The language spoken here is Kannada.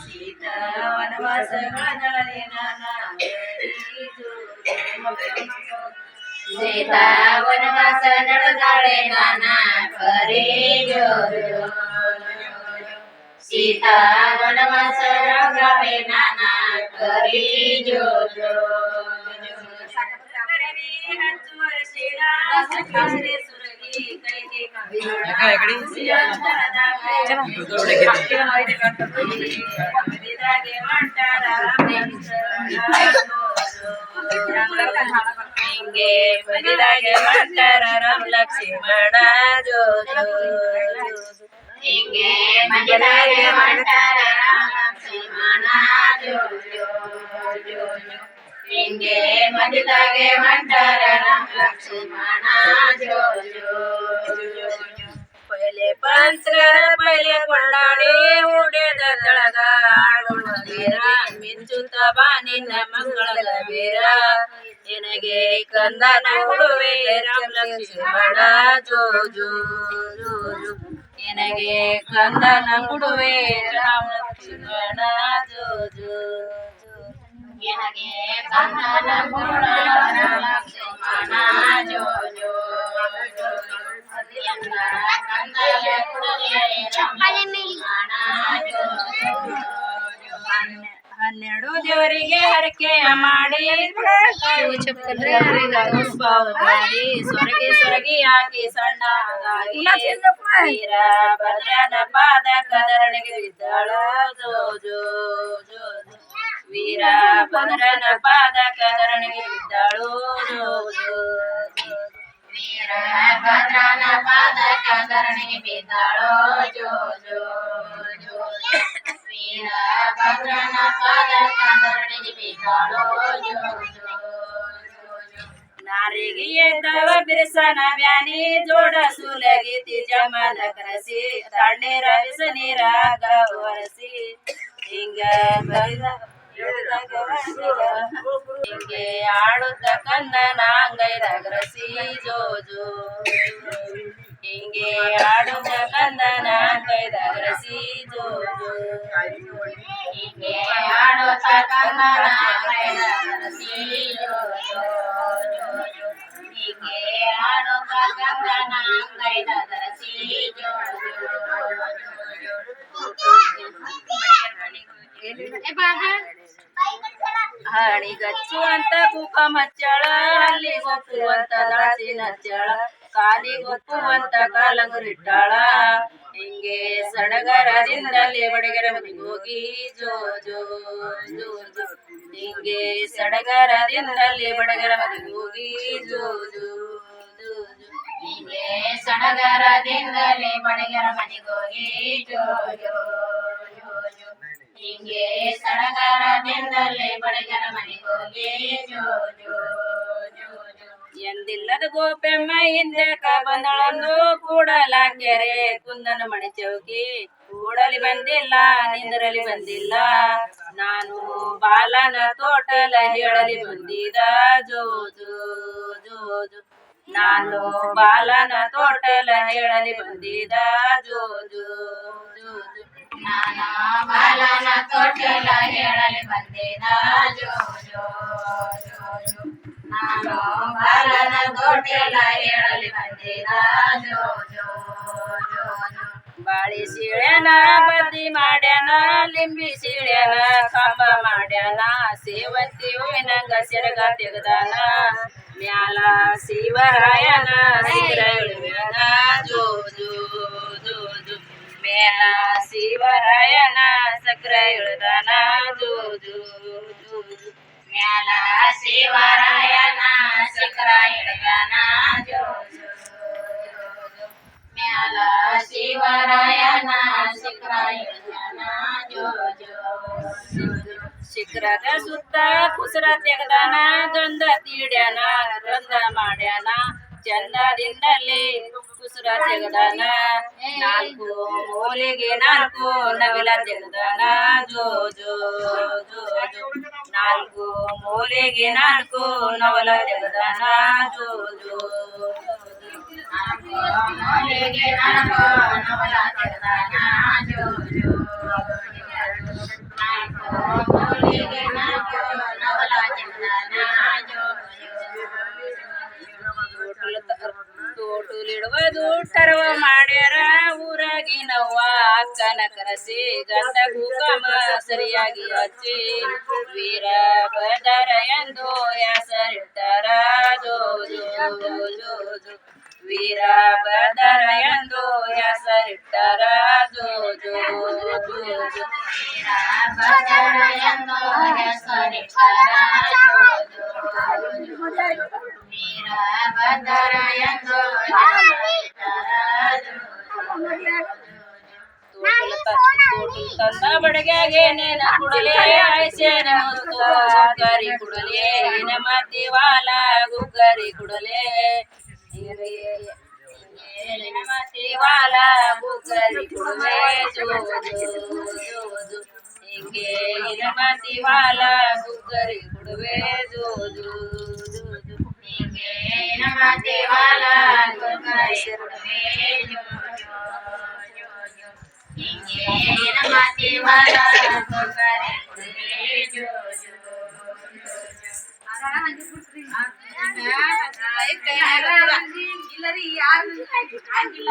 ಸೀತಾ ವನವಾಸಗಳದಳೆ ನಾನಾ ಸೀತಾ ವನವಾಸ ನಡೆದಾಳೆ ನಾನಾ ಕರೆ ಜೋ ಸೀತಾ ವನವಾಸ ನಡೆದಾಳೆ ನಾನಾ ಕರೆ ಜೋ ಹಿಂಗೆ ಬದಿದಾಗೆ ಮಾಡ್ತಾರ ರಾಮ ಲಕ್ಷ್ಮಣ ಜೋ ಹಿಂಗೆ ಬದಿದಾಗೆ ಮಾಡ್ತಾರ ರಾಮ ಲಕ್ಷ್ಮಣ ಜೋ ಹಿಂಗೆ ಮದಿದಾಗೆ ಮಾಡ್ತಾರ ರಾಮ ಲಕ್ಷ್ಮಣ ಜೋ ಪೈಲೆ ಪಂಚರ ಪೈಲೆ ಕೊಂಡಾಡಿ ಉಡೇದ ತಳಗ ಆಡುವ ಮಿಂಚುತ್ತ ಬಾ ನಿನ್ನ ಮಂಗಳದ ವೀರ ನಿನಗೆ ಕಂದನ ಉಡುವೆ ರಾಮ ಲಕ್ಷ್ಮಣ ಜೋ ಜೋ ಜೋ ಜೋ ನಿನಗೆ ಕಂದನ ಉಡುವೆ ರಾಮ ಲಕ್ಷ್ಮಣ ಜೋ ಜೋ ನಿನಗೆ ಕಂದನ ಉಡುವೆ ರಾಮ ಲಕ್ಷ್ಮಣ ಜೋ ಜೋ ಹನ್ನೆರಡು ದೇವರಿಗೆ ಹರಕೆಯ ಮಾಡಿ ಮಾಡಿ ಸೊರಗಿ ಹಾಕಿ ಸಣ್ಣ ವೀರ ಭದ್ರನ ಪಾದ ಕದರಣಿಗೆ ಬಿದ್ದಾಳು ಜೋ ಜೋ ಜೋ ವೀರ ಭದ್ರನ ಪಾದ ಕದರಣಿಗೆ ಬಿದ್ದಾಳು ಜೋ ಜೋ ವೀರ ಭದ್ರನ ಪಾದ ಕದರಣಿಗೆ ಬಿದ್ದಾಳು ಜೋ ಜೋ ಜೋ ವೀರ ಭದ್ರನ ಪಾದ ಕದರಣಿಗೆ ಬಿದ್ದಾಳು ಜೋ ಜೋ ನಾರಿಗೆ ಎದ್ದವ ಬಿರುಸನ ಬ್ಯಾನಿ ಜೋಡ ಸುಲಗಿತಿ ಜಮನ ಕರಸಿ ತಣ್ಣೀರ ಬಿಸ ನೀರಾಗ ಒರೆಸಿ ಹಿಂಗ ಹಿಂಗೆ ಆಡುತ್ತ ಕಂದನ ಅಂಗೈರಗ್ರಸಿ ಜೋ ಜೋ ಹಿಂಗೆ ಆಡುತ್ತ ಕಂದನ ಅಂಗೈರಗ್ರಸಿ ಜೋ ಜೋ ಹಿಂಗೆ ಆಡುತ್ತ ಕಂದನ ಅಂಗೈರಗ್ರಸಿ ಜೋ ಜೋ ಹಿಂಗೆ ಆಡುತ್ತ ಕಂದನ ಅಂಗೈರಗ್ರಸಿ ಜೋ ಹಣಿಗಚ್ಚು ಅಂತ ಕುಕಮ ಹಚ್ಚಳ ಅಲ್ಲಿ ಗೊತ್ತು ಅಂತ ದಾಸಿನ ಹಚ್ಚಳ ಕಾಲಿ ಗೊತ್ತು ಅಂತ ಕಾಲಂಗುರಿಟ್ಟಾಳ ಹಿಂಗೆ ಸಡಗರದಿಂದಲೇ ಬಡಗರ ಮನೆಗೆ ಹೋಗಿ ಜೋ ಜೋ ಜೋ ಜೋ ಹಿಂಗೆ ಸಡಗರದಿಂದಲೇ ಬಡಗರ ಮನೆಗೆ ಹೋಗಿ ಜೋ ಜೋ ಜೋ ಜೋ ಹಿಂಗೆ ಸಡಗರದಿಂದಲೇ ಬಡಗರ ಮನೆಗೆ ಹೋಗಿ ಜೋ ಜೋ ಜೋ ಜೋ ಹಿಂಗೆ ಸಡಗರದಿಂದಲೇ ಬಡಗರ ಮನೆಗೆ ಹೋಗಿ ಜೋ ಜೋ ಜೋ ಜೋ ಎಂದಿಲ್ಲದ ಗೋಪೆಮ್ಮ ಹಿಂದೆಕ ಬಂದಳಂದು ಕೂಡಲಾಕೆರೆ ಕುಂದನ ಮಣಿ ಚೌಕಿ ಕೂಡಲಿ ಬಂದಿಲ್ಲ ನಿಂದರಲಿ ಬಂದಿಲ್ಲ ನಾನು ಬಾಲನ ತೋಟಲ ಹೇಳಲಿ ಬಂದಿದ ಜೋ ಜೋ ಜೋ ಜೋ ನಾನು ಬಾಲನ ತೋಟಲ ಹೇಳಲಿ ಬಂದಿದ ಜೋ ಜೋ ಜೋ ಜೋ ನಾನು ಬಾಲನ ತೋಟಲ ಹೇಳಲಿ ಬಂದಿದ ಜೋ ಜೋ ಜೋ ಜೋ ನಾನು ಬಾಲನ ತೋಟಲ ಹೇಳಲಿ ಬಂದಿದ ಜೋ ಜೋ ಜೋ ಜೋ ಬಾಳಿ ಸೀಳ್ಯಾನ ಬದಿ ಮಾಡ್ಯಾನ ಲಿಂಬಿ ಸೀಳ್ಯಾನ ಕಂಬ ಮಾಡ್ಯಾನ ಸೇವಂತಿ ಹೂವಿನಂಗ ಸೆರಗ ತೆಗದಾನ ಮ್ಯಾಲ ಶಿವರಾಯನ ಸಿರ ಇಳುವ್ಯಾನ ಜೋ ಜೋ ಜೋ ಜೋ ಮ್ಯಾಲ ಶಿವರಾಯನ ಸಕ್ರ ಇಳ್ದಾನ ಜೋ ಜೋ ಜೋ ಜೋ ಮ್ಯಾಲ ಶಿವರಾಯನ ಸಕ್ರ ಇಳ್ದಾನ ಜೋ ಜೋ ಜೋ ಮ್ಯಾಲ ಶಿವರಾಯನ ಸಕ್ರ ಇಳ್ದಾನ ಜೋ ಜೋ ಜೋ ಜೋ ಶಿಖರದ ಸುತ್ತ ಕುಸರ ತೆಗದಾನ ಗಂಧ ತೀಡ್ಯಾನ ಗಂಧ ಮಾಡ್ಯಾನ ಚಂದದಿಂದಲೇ ಕುಸರ ತೆಗದಾನ ನಾಲ್ಕು ಮೂಲೆಗೆ ನಾಲ್ಕು ನವಿಲ ತೆಗದಾನ ಜೋ ಜೋ ಜೋ ಜೋ ನಾಲ್ಕು ಮೂಲೆಗೆ ನಾಲ್ಕು ನವಲ ತೆಗದಾನ ಜೋ ಜೋ ನಾಲ್ಕು ಮೂಲೆಗೆ ನಾಲ್ಕು ನವಲ ತೆಗದಾನ ಜೋ ಅಕ್ಕನ ಕರೆಸಿ ಗಂಧ ಕುಕಮ ಸರಿಯಾಗಿ ಹಚ್ಚಿ ವೀರಭದ್ರ ಎಂದು ಹೆಸರಿಟ್ಟರ ಜೋ ಜೋ ಜೋ ಜೋ ವೀರಭದ್ರ ಎಂದು ಹೆಸರಿಟ್ಟರ ಜೋ ಜೋ ಜೋ ಜೋ ವೀರಭದ್ರ ಎಂದು ಹೆಸರಿಟ್ಟರ ಜೋ ಜೋ ವೀರಭದ್ರ ಎಂದು ಹೆಸರಿಟ್ಟರ ತೋಟು ತಂದ ಬಡಗೆಗೆ ನೇನ ಕುಡಲೆ ಐಸೇನ ಗರಿ ಕುಡಲೆ ಇನ ಮತಿ ವಾಲ ಗುಗ್ಗರಿ ಕುಡಲೆ ಮತಿ ವಾಲ ಗುಗ್ಗರಿ ಕುಡಲೆ ಜೋ ಜೋ ಜೋ ಜೋ ಹಿಂಗೆ ಇನ ಮತಿ ವಾಲ ಗುಗ್ಗರಿ ಕುಡವೆ ಜೋ ಜೋ ಜೋ ಜೋ ಹಿಂಗೆ ಇನ ಮತಿ ವಾಲ ಗುಗ್ಗರಿ ಕುಡವೆ ಜೋ ಜೋ ಜೋ ಜೋ ಹಿಂಗೆ ಇನ ಮತಿ ವಾಲ ಗುಗ್ಗರಿ ಕುಡವೆ ಜೋ ಜೋ ಇಲ್ಲರಿ ಯಾರು ಆಗಿಲ್ಲ